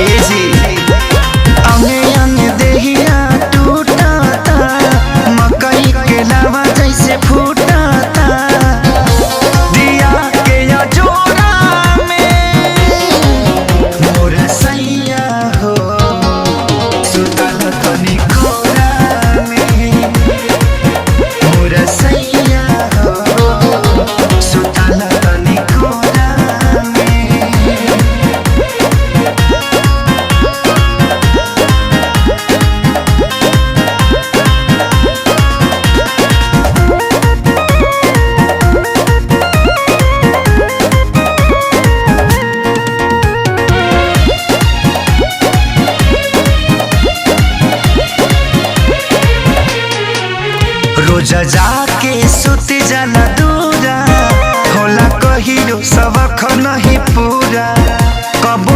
AG अंगे अंगे देहिया टूटाता, मकई के लावा जैसे फूटाता। दिया के या जोड़ा में मोर सैया हो, सुतल तनी कोरा में मोर सैया हो, सुतल तनी कोरा में। रोज जाके सुत जाला दूरा, होला कहियो सबक नहीं पूरा।